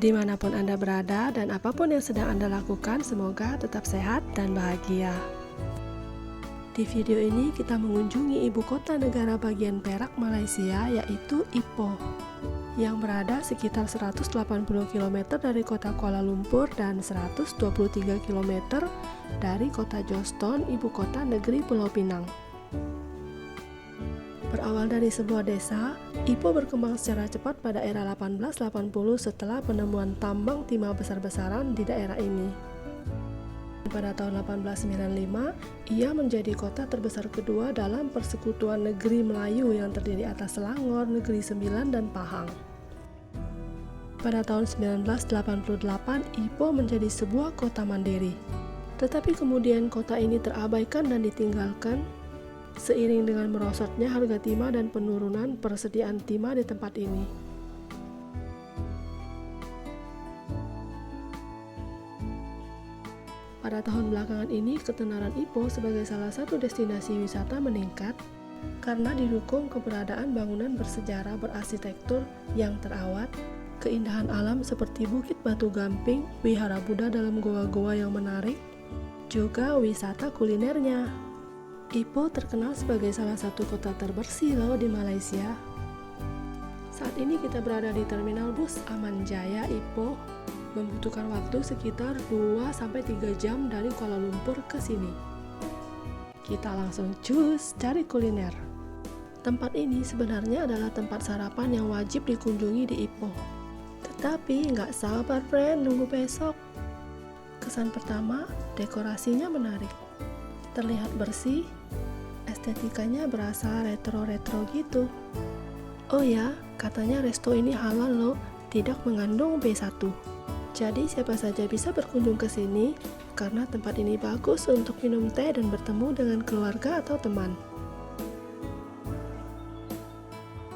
Dimanapun Anda berada dan apapun yang sedang Anda lakukan, semoga tetap sehat dan bahagia. Di video ini kita mengunjungi ibu kota negara bagian Perak, Malaysia, yaitu Ipoh, yang berada sekitar 180 km dari kota Kuala Lumpur dan 123 km dari kota Johnston, ibu kota negeri Pulau Pinang. Berawal dari sebuah desa, Ipoh berkembang secara cepat pada era 1880 setelah penemuan tambang timah besar-besaran di daerah ini. Pada tahun 1895, ia menjadi kota terbesar kedua dalam persekutuan negeri Melayu yang terdiri atas Selangor, Negeri Sembilan, dan Pahang. Pada tahun 1988, Ipoh menjadi sebuah kota mandiri. Tetapi kemudian kota ini terabaikan dan ditinggalkan seiring dengan merosotnya harga timah dan penurunan persediaan timah di tempat ini. Pada tahun belakangan ini, ketenaran Ipoh sebagai salah satu destinasi wisata meningkat karena didukung keberadaan bangunan bersejarah berarsitektur yang terawat, keindahan alam seperti Bukit Batu Gamping, wihara Buddha dalam goa-goa yang menarik, juga wisata kulinernya. Ipoh terkenal sebagai salah satu kota terbersih loh di Malaysia. Saat ini kita berada di terminal bus Aman Jaya Ipoh, membutuhkan waktu sekitar 2-3 jam dari Kuala Lumpur ke sini. Kita langsung cus cari kuliner. Tempat ini sebenarnya adalah tempat sarapan yang wajib dikunjungi di Ipoh. Tetapi nggak sabar friend, nunggu besok. Kesan pertama, dekorasinya menarik. Terlihat bersih, estetikanya berasa retro-retro gitu. Oh ya, katanya resto ini halal loh, tidak mengandung B1. Jadi siapa saja bisa berkunjung ke sini karena tempat ini bagus untuk minum teh dan bertemu dengan keluarga atau teman.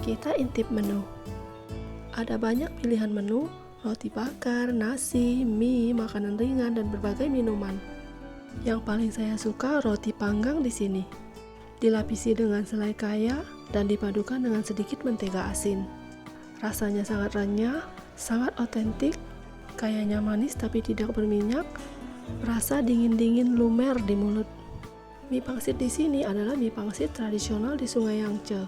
Kita intip menu. Ada banyak pilihan menu, roti bakar, nasi, mie, makanan ringan, dan berbagai minuman. Yang paling saya suka roti panggang di sini. Dilapisi dengan selai kaya dan dipadukan dengan sedikit mentega asin. Rasanya sangat renyah, sangat otentik, kayaknya manis tapi tidak berminyak, rasa dingin-dingin lumer di mulut. Mie pangsit di sini adalah mie pangsit tradisional di Sungai Yangtze.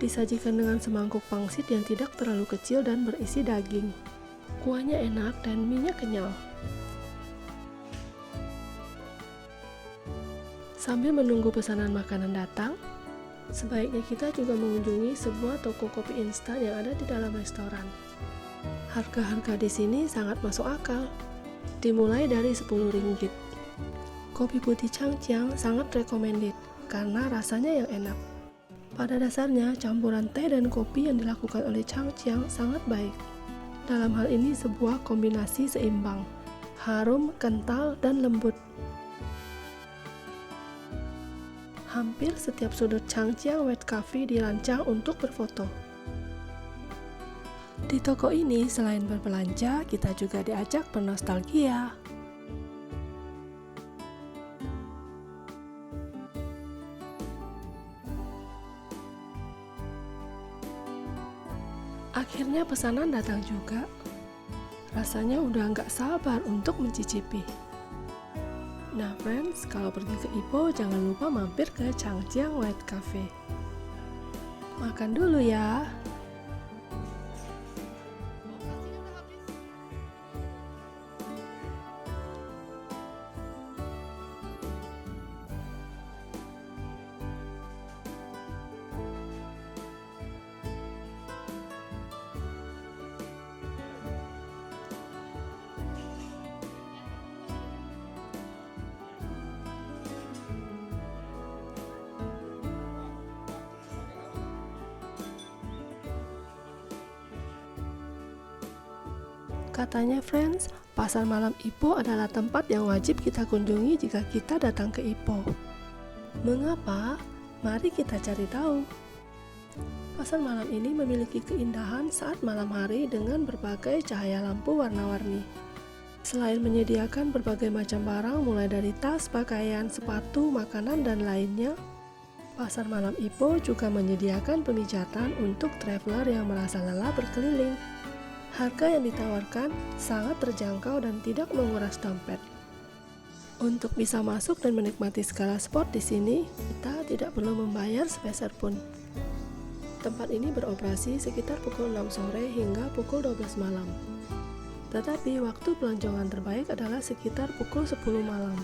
Disajikan dengan semangkuk pangsit yang tidak terlalu kecil dan berisi daging. Kuahnya enak dan mie-nya kenyal. Sambil menunggu pesanan makanan datang, sebaiknya kita juga mengunjungi sebuah toko kopi instan yang ada di dalam restoran. Harga-harga di sini sangat masuk akal, dimulai dari Rp10. Kopi putih Changjiang sangat recommended karena rasanya yang enak. Pada dasarnya, campuran teh dan kopi yang dilakukan oleh Changjiang sangat baik. Dalam hal ini sebuah kombinasi seimbang, harum, kental, dan lembut. Hampir setiap sudut Changjiang Wet Cafe dirancang untuk berfoto. Di toko ini, selain berbelanja, kita juga diajak bernostalgia. Akhirnya pesanan datang juga. Rasanya udah nggak sabar untuk mencicipi. Nah friends, kalau pergi ke Ipoh jangan lupa mampir ke Changjiang Wet Cafe. Makan dulu ya. Katanya friends, pasar malam Ipoh adalah tempat yang wajib kita kunjungi jika kita datang ke Ipoh. Mengapa? Mari kita cari tahu. Pasar malam ini memiliki keindahan saat malam hari dengan berbagai cahaya lampu warna-warni. Selain menyediakan berbagai macam barang mulai dari tas, pakaian, sepatu, makanan, dan lainnya, pasar malam Ipoh juga menyediakan pemijatan untuk traveler yang merasa lelah berkeliling. Harga yang ditawarkan sangat terjangkau dan tidak menguras dompet. Untuk bisa masuk dan menikmati skala sport di sini, kita tidak perlu membayar sepeser pun. Tempat ini beroperasi sekitar pukul 6 sore hingga pukul 12 malam. Tetapi waktu pelancongan terbaik adalah sekitar pukul 10 malam.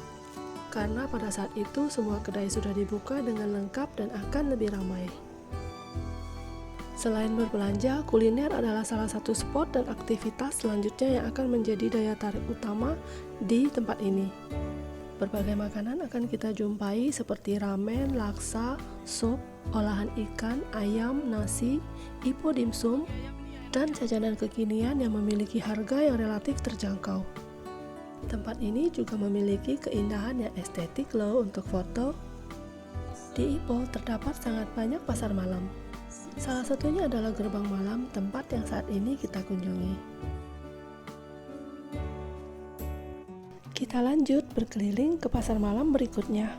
Karena pada saat itu semua kedai sudah dibuka dengan lengkap dan akan lebih ramai. Selain berbelanja, kuliner adalah salah satu spot dan aktivitas selanjutnya yang akan menjadi daya tarik utama di tempat ini. Berbagai makanan akan kita jumpai seperti ramen, laksa, sup, olahan ikan, ayam, nasi, ipo dimsum, dan jajanan kekinian yang memiliki harga yang relatif terjangkau. Tempat ini juga memiliki keindahan yang estetik loh untuk foto. Di Ipoh terdapat sangat banyak pasar malam. Salah satunya adalah gerbang malam, tempat yang saat ini kita kunjungi. Kita lanjut berkeliling ke pasar malam berikutnya.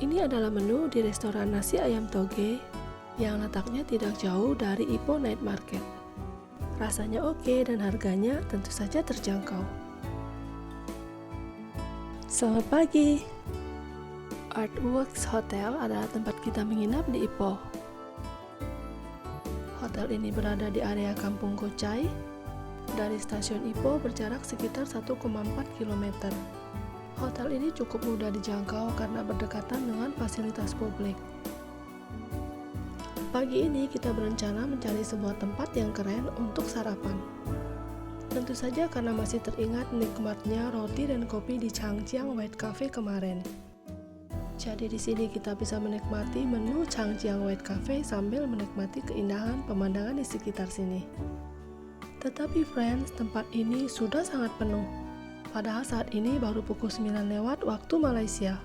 Ini adalah menu di restoran nasi ayam toge yang letaknya tidak jauh dari Ipoh Night Market. Rasanya oke dan harganya tentu saja terjangkau. Selamat pagi. Artworks Hotel adalah tempat kita menginap di Ipoh. Hotel ini berada di area Kampung Gocai. Dari stasiun Ipoh berjarak sekitar 1,4 km. Hotel ini cukup mudah dijangkau karena berdekatan dengan fasilitas publik. Pagi ini kita berencana mencari sebuah tempat yang keren untuk sarapan. Tentu saja karena masih teringat nikmatnya roti dan kopi di Changjiang White Cafe kemarin. Jadi di sini kita bisa menikmati menu Changjiang White Cafe sambil menikmati keindahan pemandangan di sekitar sini. Tetapi friends, tempat ini sudah sangat penuh. Padahal saat ini baru pukul 9 lewat waktu Malaysia.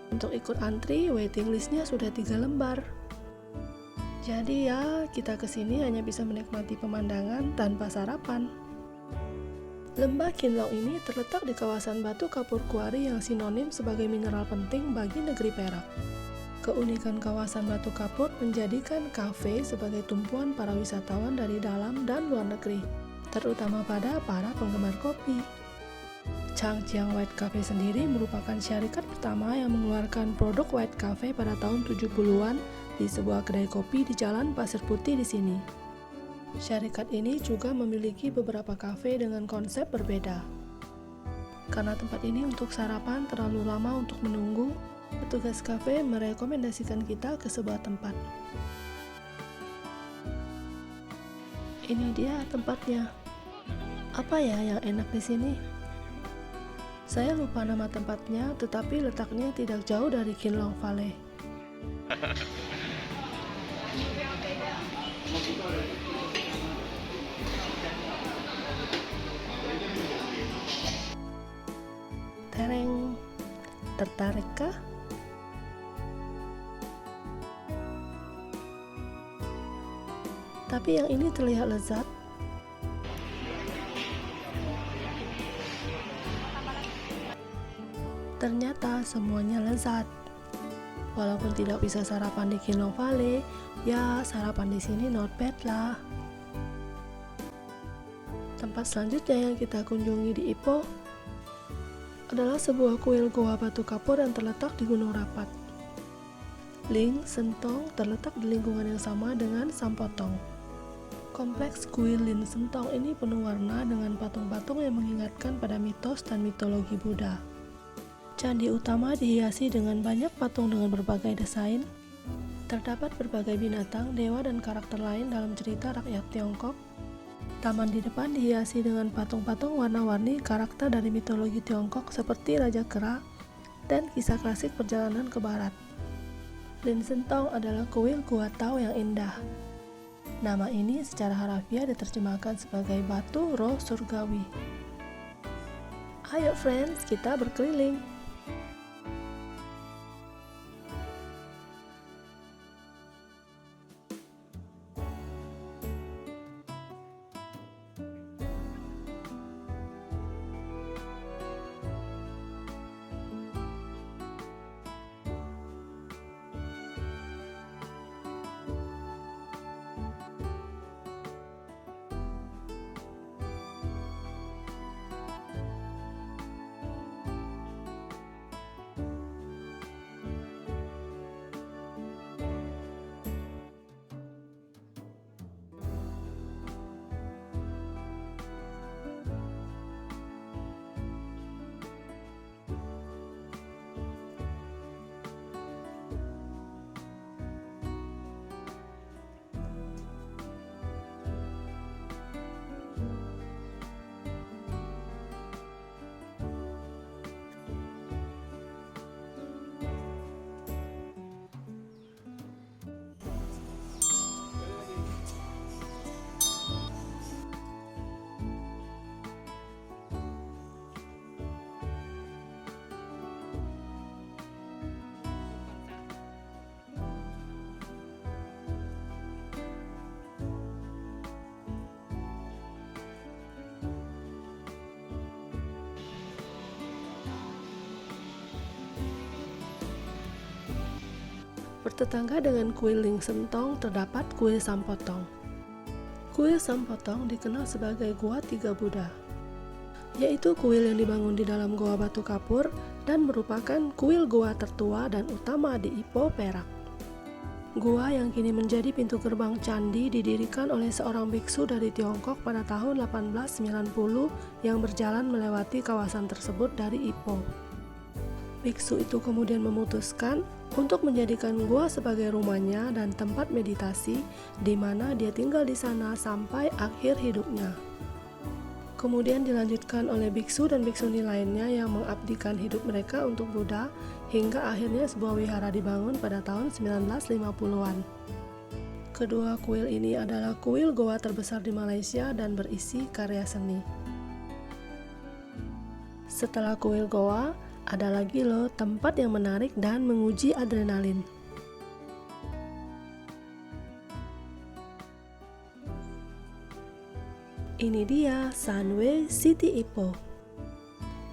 Untuk ikut antri, waiting listnya sudah 3 lembar. Jadi ya, kita kesini hanya bisa menikmati pemandangan tanpa sarapan. Lembah Kinlong ini terletak di kawasan batu kapur kuari yang sinonim sebagai mineral penting bagi negeri Perak. Keunikan kawasan batu kapur menjadikan kafe sebagai tumpuan para wisatawan dari dalam dan luar negeri, terutama pada para penggemar kopi. Changjiang White Cafe sendiri merupakan syarikat pertama yang mengeluarkan produk White Cafe pada tahun 70-an di sebuah kedai kopi di Jalan Pasir Putih di sini. Syarikat ini juga memiliki beberapa kafe dengan konsep berbeda. Karena tempat ini untuk sarapan terlalu lama untuk menunggu, petugas kafe merekomendasikan kita ke sebuah tempat. Ini dia tempatnya. Apa ya yang enak di sini? Saya lupa nama tempatnya, tetapi letaknya tidak jauh dari Kinlong Valley. Tereng, tertarikkah? Tapi yang ini terlihat lezat. Ternyata semuanya lezat. Walaupun tidak bisa sarapan di Kinlong Valley, ya sarapan di sini not bad lah. Tempat selanjutnya yang kita kunjungi di Ipoh adalah sebuah kuil goa batu kapur yang terletak di Gunung Rapat. Ling Sentong terletak di lingkungan yang sama dengan Sampotong. Kompleks kuil Lin Sentong ini penuh warna dengan patung-patung yang mengingatkan pada mitos dan mitologi Buddha. Candi utama dihiasi dengan banyak patung dengan berbagai desain. Terdapat berbagai binatang, dewa, dan karakter lain dalam cerita rakyat Tiongkok. Taman di depan dihiasi dengan patung-patung warna-warni karakter dari mitologi Tiongkok seperti Raja Kera dan kisah klasik perjalanan ke barat. Lin Sentong adalah kuil gua Tao yang indah. Nama ini secara harafiah diterjemahkan sebagai batu roh surgawi. Ayo friends, kita berkeliling. Bertetangga dengan kuil Ling Sentong terdapat kuil Sampotong. Kuil Sampotong dikenal sebagai Gua Tiga Buddha, yaitu kuil yang dibangun di dalam Goa Batu Kapur dan merupakan kuil goa tertua dan utama di Ipoh, Perak. Gua yang kini menjadi pintu gerbang candi didirikan oleh seorang biksu dari Tiongkok pada tahun 1890 yang berjalan melewati kawasan tersebut dari Ipoh. Biksu itu kemudian memutuskan untuk menjadikan gua sebagai rumahnya dan tempat meditasi, di mana dia tinggal di sana sampai akhir hidupnya. Kemudian dilanjutkan oleh biksu dan biksuni lainnya yang mengabdikan hidup mereka untuk Buddha, hingga akhirnya sebuah wihara dibangun pada tahun 1950-an. Kedua kuil ini adalah kuil goa terbesar di Malaysia dan berisi karya seni. Setelah kuil goa, ada lagi loh tempat yang menarik dan menguji adrenalin. Ini dia Sunway City Ipoh,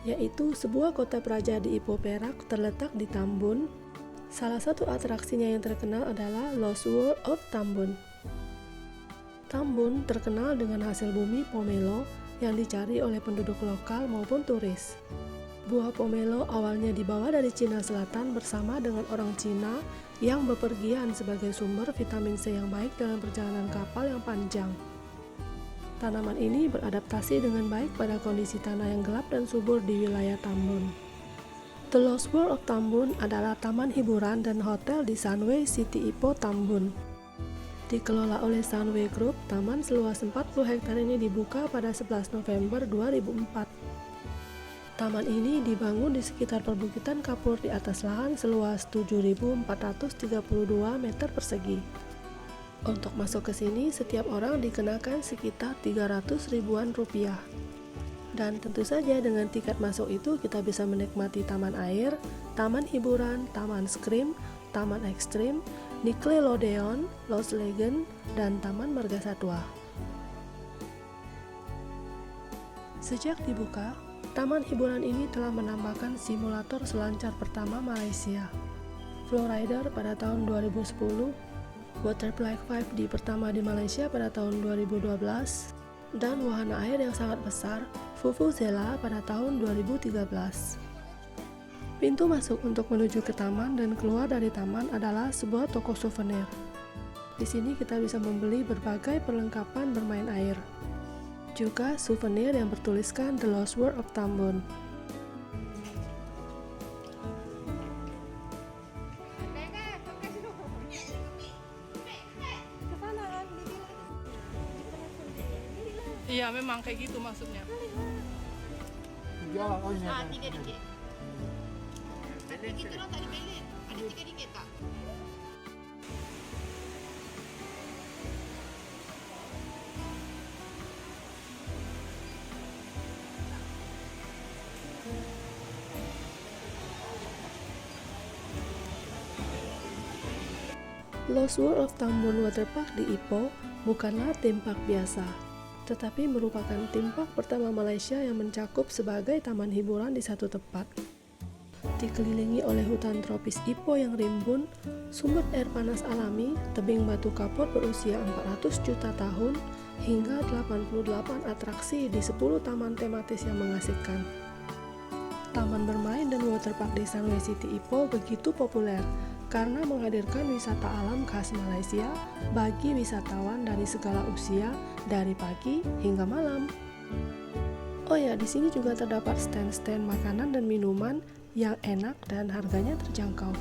yaitu sebuah kota praja di Ipoh, Perak terletak di Tambun. Salah satu atraksinya yang terkenal adalah Lost World of Tambun. Tambun terkenal dengan hasil bumi pomelo yang dicari oleh penduduk lokal maupun turis. Buah pomelo awalnya dibawa dari Cina Selatan bersama dengan orang Cina yang bepergian sebagai sumber vitamin C yang baik dalam perjalanan kapal yang panjang. Tanaman ini beradaptasi dengan baik pada kondisi tanah yang gelap dan subur di wilayah Tambun. The Lost World of Tambun adalah taman hiburan dan hotel di Sunway City Ipoh, Tambun. Dikelola oleh Sunway Group, taman seluas 40 hektar ini dibuka pada 11 November 2004. Taman ini dibangun di sekitar perbukitan kapur di atas lahan seluas 7.432 meter persegi. Untuk masuk ke sini, setiap orang dikenakan sekitar 300 ribuan rupiah. Dan tentu saja dengan tiket masuk itu kita bisa menikmati taman air, taman hiburan, taman skrim, taman ekstrim, Nickelodeon, Lost Legend, dan Taman Marga Satwa. Sejak dibuka, taman hiburan ini telah menambahkan simulator selancar pertama Malaysia, Flowrider pada tahun 2010, Waterplay 5D pertama di Malaysia pada tahun 2012, dan wahana air yang sangat besar, Vuvuzela pada tahun 2013. Pintu masuk untuk menuju ke taman dan keluar dari taman adalah sebuah toko souvenir. Di sini kita bisa membeli berbagai perlengkapan bermain air. Juga souvenir yang bertuliskan The Lost World of Tambun. Iya, memang kayak gitu maksudnya. Ya, oh ini. RM3. Tapi kita orang tak ada balance. Ada RM3 tak? Lost World of Tambun Waterpark di Ipoh bukanlah theme park biasa, tetapi merupakan theme park pertama Malaysia yang mencakup sebagai taman hiburan di satu tempat. Dikelilingi oleh hutan tropis Ipoh yang rimbun, sumber air panas alami, tebing batu kapur berusia 400 juta tahun, hingga 88 atraksi di 10 taman tematis yang mengasihkan. Taman bermain dan waterpark di Sunway City Ipoh begitu populer karena menghadirkan wisata alam khas Malaysia bagi wisatawan dari segala usia, dari pagi hingga malam. Oh ya, di sini juga terdapat stand-stand makanan dan minuman yang enak dan harganya terjangkau.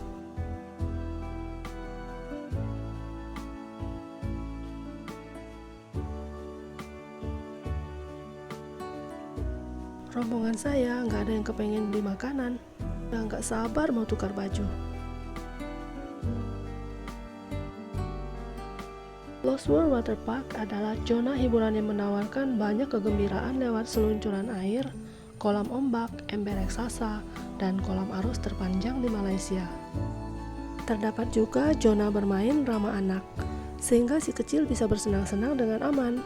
Rombongan saya nggak ada yang kepengen beli makanan, udah nggak sabar mau tukar baju. Lost World Waterpark adalah zona hiburan yang menawarkan banyak kegembiraan lewat seluncuran air, kolam ombak, ember raksasa, dan kolam arus terpanjang di Malaysia. Terdapat juga zona bermain ramah anak, sehingga si kecil bisa bersenang-senang dengan aman.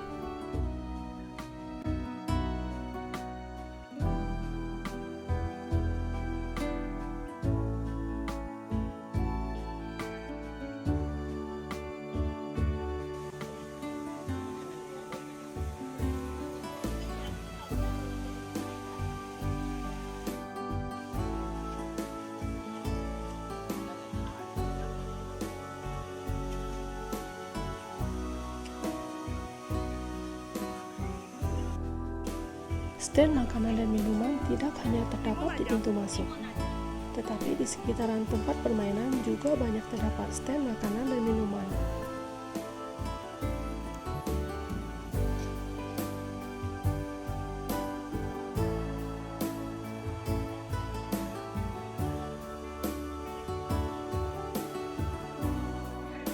Stand makanan dan minuman tidak hanya terdapat di pintu masuk, tetapi di sekitaran tempat permainan juga banyak terdapat stand makanan dan minuman.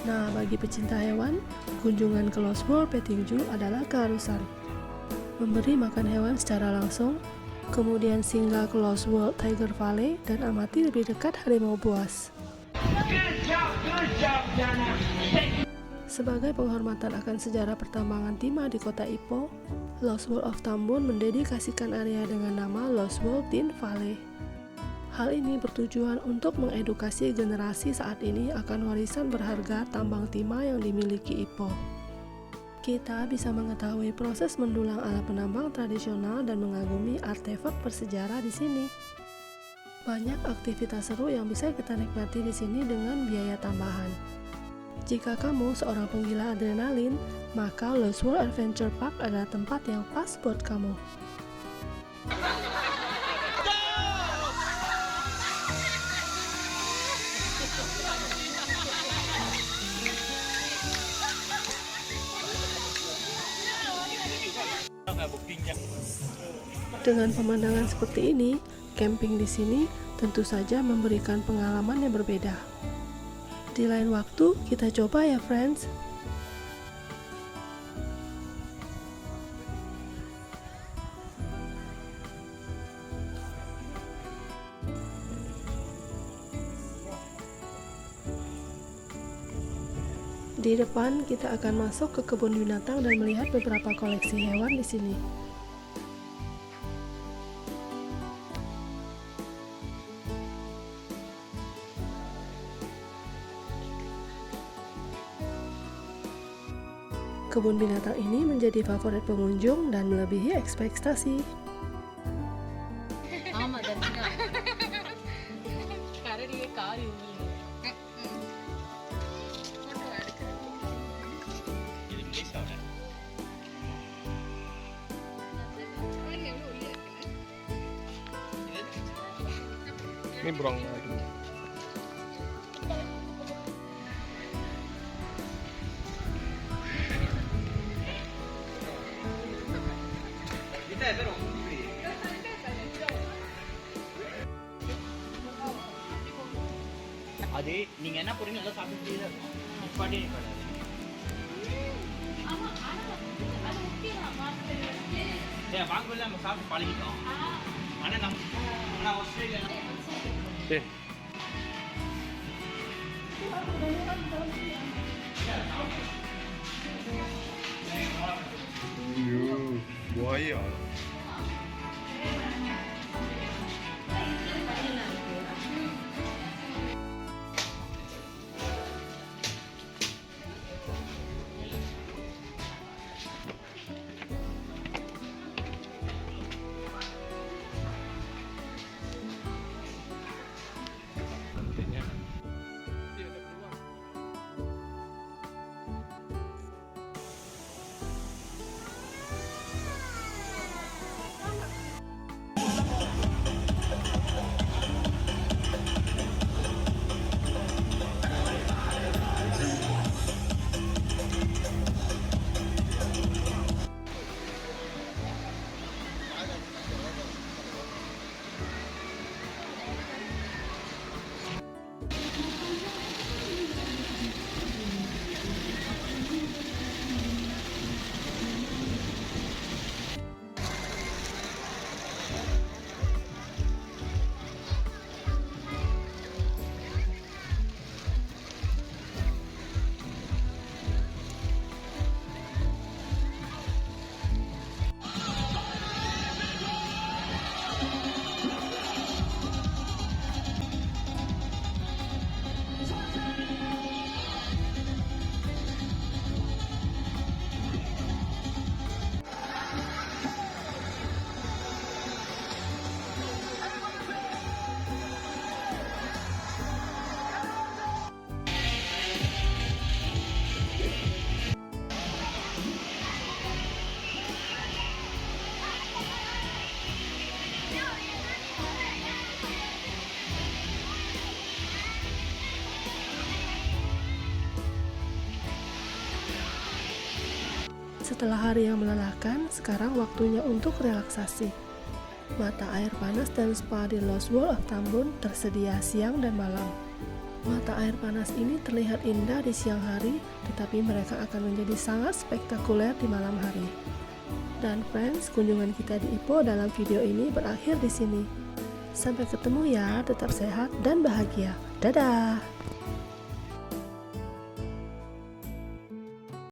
Nah, bagi pecinta hewan, kunjungan ke Lost World Petting Zoo adalah keharusan. Memberi makan hewan secara langsung, kemudian singgah ke Lost World Tiger Valley dan amati lebih dekat harimau buas. Sebagai penghormatan akan sejarah pertambangan timah di kota Ipoh, Lost World of Tambun mendedikasikan area dengan nama Lost World Tin Valley. Hal ini bertujuan untuk mengedukasi generasi saat ini akan warisan berharga tambang timah yang dimiliki Ipoh. Kita bisa mengetahui proses mendulang ala penambang tradisional dan mengagumi artefak bersejarah di sini. Banyak aktivitas seru yang bisa kita nikmati di sini dengan biaya tambahan. Jika kamu seorang penggila adrenalin, maka Lost World Adventure Park adalah tempat yang pas buat kamu. Dengan pemandangan seperti ini, camping di sini tentu saja memberikan pengalaman yang berbeda. Di lain waktu, kita coba ya, friends. Di depan, kita akan masuk ke kebun binatang dan melihat beberapa koleksi hewan di sini. Kebun binatang ini menjadi favorit pengunjung dan melebihi ekspektasi. Ini burung lagi. அது நீங்க என்ன போறீங்க நல்லா சாப்பிட்டு நிப்பாட்டி வாங்கல நம்ம சாப்பிட்டு பழகிட்டோம் ஆனா நம்ம Australia Oke. buaya. Nantinya nanti ada peluang. Setelah hari yang melelahkan, sekarang waktunya untuk relaksasi. Mata air panas dan spa di Lost World of Tambun tersedia siang dan malam. Mata air panas ini terlihat indah di siang hari, tetapi mereka akan menjadi sangat spektakuler di malam hari. Dan friends, kunjungan kita di Ipoh dalam video ini berakhir di sini. Sampai ketemu ya, tetap sehat dan bahagia. Dadah!